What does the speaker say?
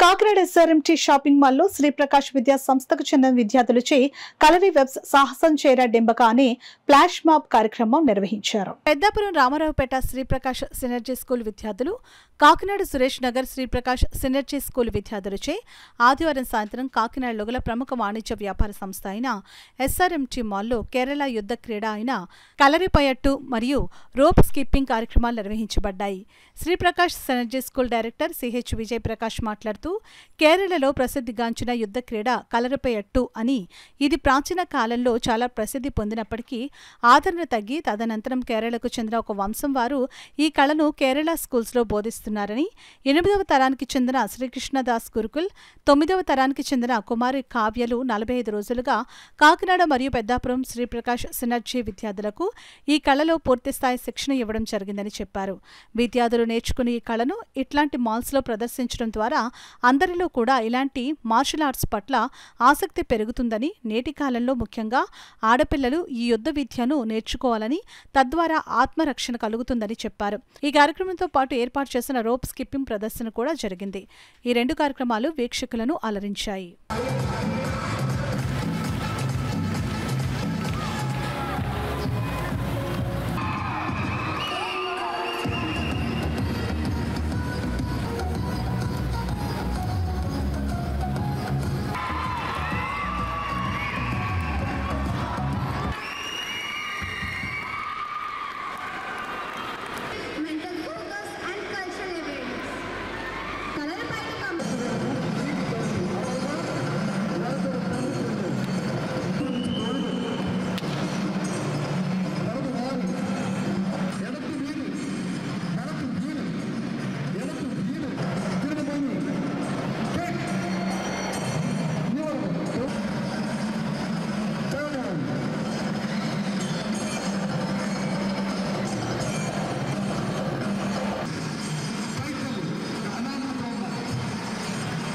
Kakinada SRMT shopping మాల్లో శ్రీ ప్రకాష్ విద్యా సంస్థకు చెందిన విద్యార్థులచే కలరీ వెబ్స్ సాహసం చేర డెంబక అనే ఫ్లాష్ మాబ్ కార్యక్రమం నిర్వహించారు. పెద్దాపురం రామారావుపేట శ్రీ ప్రకాష్ సినర్జీ స్కూల్ విద్యార్థులు, కాకినాడ సురేష్ నగర్ శ్రీ ప్రకాష్ సినర్జీ స్కూల్ విద్యార్థులచే ఆదివారం సాయంత్రం కాకినాడలో గల ప్రముఖ వాణిజ్య వ్యాపార సంస్థ అయిన ఎస్ఆర్ఎంటీ మాల్లో కేరళ యుద్ధ క్రీడ అయిన కలరిపయట్టు మరియు రోప్ స్కిప్పింగ్ కార్యక్రమాలు నిర్వహించబడ్డాయి. Shri Prakash synergy school director CH Vijay Prakash మాట్లాడుతూ, కేరళలో ప్రసిద్ధిగాంచిన యుద్ధ క్రీడ కలరిపయట్టు అని ఇది ప్రాచీన కాలంలో చాలా ప్రసిద్ధి పొందినప్పటికీ ఆదరణ తగ్గి తదనంతరం కేరళకు చెందిన ఒక వంశం వారు ఈ కళను కేరళ స్కూల్స్లో బోధిస్తున్నారని, 8వ తరానికి చెందిన శ్రీకృష్ణదాస్ గురుకుల్, 9వ తరానికి చెందిన కుమారి కావ్యలు 45 రోజులుగా కాకినాడ మరియు పెద్దాపురం శ్రీ ప్రకాష్ సినర్జీ విద్యార్థులకు ఈ కళలో పూర్తిస్థాయి శిక్షణ ఇవ్వడం జరిగిందని చెప్పారు. విద్యార్థులు నేర్చుకుని ఈ కళను ఇట్లాంటి మాల్స్లో ప్రదర్శించడం ద్వారా అందరిలో కూడా ఇలాంటి మార్షల్ ఆర్ట్స్ పట్ల ఆసక్తి పెరుగుతుందని, నేటి కాలంలో ముఖ్యంగా ఆడపిల్లలు ఈ యుద్ధ విద్యను నేర్చుకోవాలని, తద్వారా ఆత్మరక్షణ కలుగుతుందని చెప్పారు. ఈ కార్యక్రమంతో పాటు ఏర్పాటు చేసిన రోప్ స్కిప్పింగ్ ప్రదర్శన కూడా జరిగింది. ఈ 2 కార్యక్రమాలు వీక్షకులను అలరించాయి.